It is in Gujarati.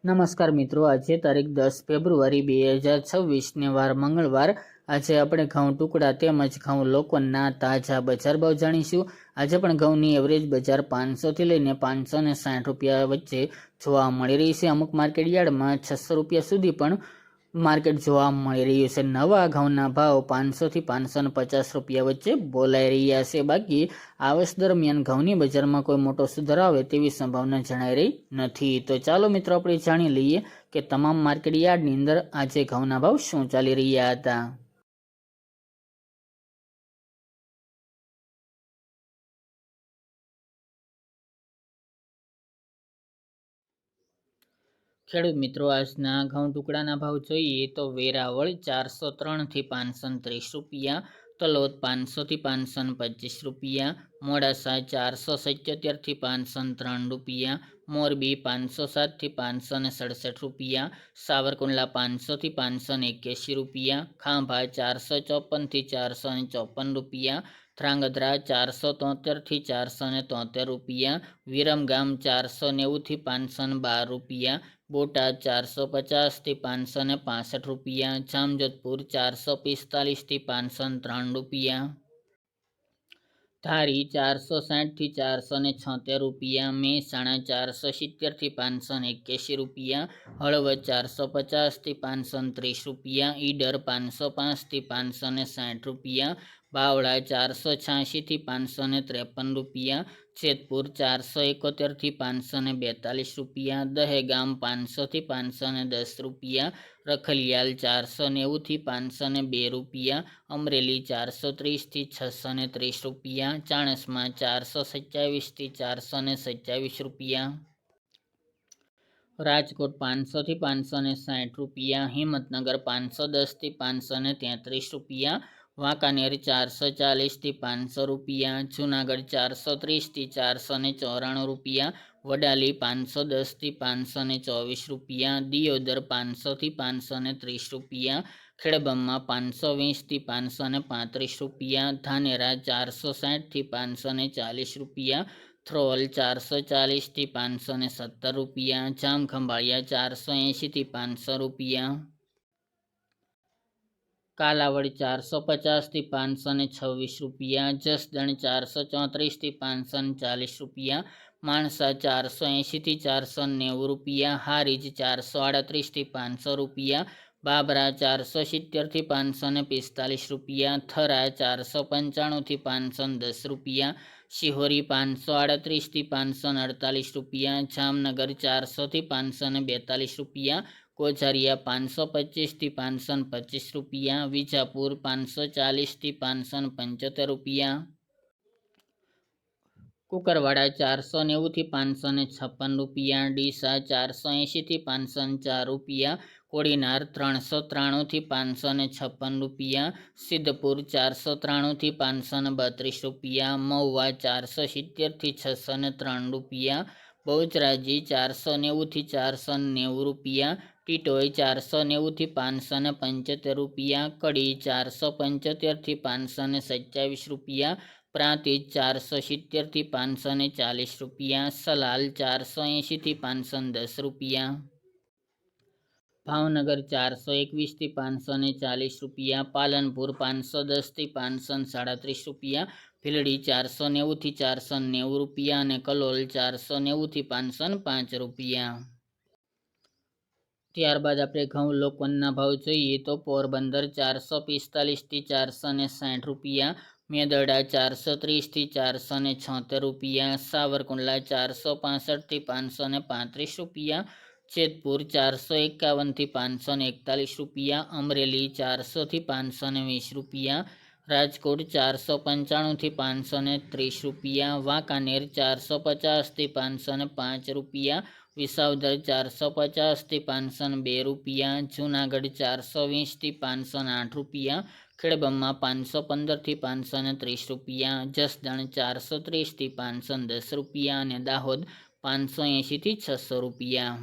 નમસ્કાર મિત્રો, આજે તારીખ 10 ફેબ્રુઆરી 2026 ને વાર મંગળવાર। આજે આપણે ઘઉં ટુકડા તેમજ ઘઉં લોકોના તાજા બજાર ભાવ જાણીશું। આજે પણ ઘઉંની એવરેજ બજાર 500 થી લઈને 560 રૂપિયા વચ્ચે જોવા મળી રહી છે। અમુક માર્કેટ યાર્ડમાં 600 રૂપિયા સુધી પણ માર્કેટ જોવા મળી રહ્યું છે। નવા ઘઉંના ભાવ 500 થી 550 રૂપિયા વચ્ચે બોલાઈ રહ્યા છે। બાકી આ વર્ષ દરમિયાન ઘઉંની બજારમાં કોઈ મોટો સુધારો આવે તેવી સંભાવના જણાઈ રહી નથી। તો ચાલો મિત્રો આપણે જાણી લઈએ કે તમામ માર્કેટ યાર્ડની અંદર આજે ઘઉંના ભાવ શું ચાલી રહ્યા હતા। ખેડૂત મિત્રો, આજના ઘઉં ટુકડાના ભાવ જોઈએ તો વેરાવળ 403 થી 530 રૂપિયા, તલોદ 500 થી 525 રૂપિયા, મોડાસા 477 થી 503 રૂપિયા, મોરબી 507 થી 567 રૂપિયા, સાવરકુંડલા 500 થી 581 રૂપિયા, ખાંભા 454 થી 454 રૂપિયા, ધ્રાંગધ્રા 473 થી 473 રૂપિયા, વિરમગામ 490 થી 512 રૂપિયા, બોટાદ 450 થી 565 રૂપિયા, જામજોધપુર 445 થી 503 રૂપિયા, ધારી 460 થી 476 રૂપિયા, મહેસાણા 470 થી 581 રૂપિયા, હળવદ 450 થી 530 રૂપિયા, ઈડર 505 થી 560 રૂપિયા, બાવળા 486 થી 553 રૂપિયા, જેતપુર 471 થી 542 રૂપિયા, દહેગામ 500 થી 510 રૂપિયા, રખલિયાલ 490 થી 502 રૂપિયા, અમરેલી 430 થી 630 રૂપિયા, ચાણસ્મા 427 થી 427 રૂપિયા, રાજકોટ 500 થી 560 રૂપિયા, હિંમતનગર 510 થી 533 રૂપિયા, વાંકાનેર 440 થી 500 રૂપિયા, જૂનાગઢ 430 થી 494 રૂપિયા, વડાલી 510 થી 524 રૂપિયા, દિયોદર 500 થી 530 રૂપિયા, ખેડબ્રહ્મા 520 થી 535 રૂપિયા, ધાનેરા 460 થી 540 રૂપિયા, થ્રોલ 440 થી 517 રૂપિયા, જામખંભાળિયા 480 થી 500 રૂપિયા, કાલાવડ 450 થી 526 રૂપિયા, જસદણ 434 થી 540 રૂપિયા, માણસા 480 થી 490 રૂપિયા, હારીજ 438 થી 500 રૂપિયા, બાબરા 470 થી 545 રૂપિયા, થરા 495 થી 510 રૂપિયા, શિહોરી 538 થી 548 રૂપિયા, જામનગર 400 થી 542 રૂપિયા, કોઝારિયા 525 થી 525 રૂપિયા, વિજાપુર 540 થી 575 રૂપિયા, કુકરવાડા 490 થી 556 રૂપિયા, ડીસા 480 થી 504 રૂપિયા, કોડીનાર 393 થી 556 રૂપિયા, સિદ્ધપુર 493 થી 532 રૂપિયા, મહુવા 470 થી 603 રૂપિયા, બહુચરાજી 490 થી 490 રૂપિયા, ટીટોઈ 490 થી 575 રૂપિયા, કડી 475 થી 527 રૂપિયા, પ્રાંતિજ 470 થી 540 રૂપિયા, સલાલ 480 થી 510 રૂપિયા, ભાવનગર 421 થી 540 રૂપિયા, પાલનપુર 510 થી 537 રૂપિયા, ભીલડી 490 થી 490 રૂપિયા અને કલોલ 490 થી 505 રૂપિયા। ત્યારબાદ આપણે ઘઉં લોકોના ભાવ જોઈએ તો પોરબંદર 445 થી 460 રૂપિયા, મેદરડા 430 થી 476 રૂપિયા, સાવરકુંડલા 465 થી 535 રૂપિયા, જેતપુર 451 થી 541 રૂપિયા, અમરેલી 400 થી 520 રૂપિયા, રાજકોટ 495 થી 530 રૂપિયા, વાંકાનેર 450 થી 505 રૂપિયા, વિસાવદર 450 થી 502 રૂપિયા, જૂનાગઢ 420 થી 508 રૂપિયા, ખેડબ્રહ્મા 515 થી 530 રૂપિયા, જસદણ 430 થી 510 રૂપિયા અને દાહોદ 580 થી 600 રૂપિયા।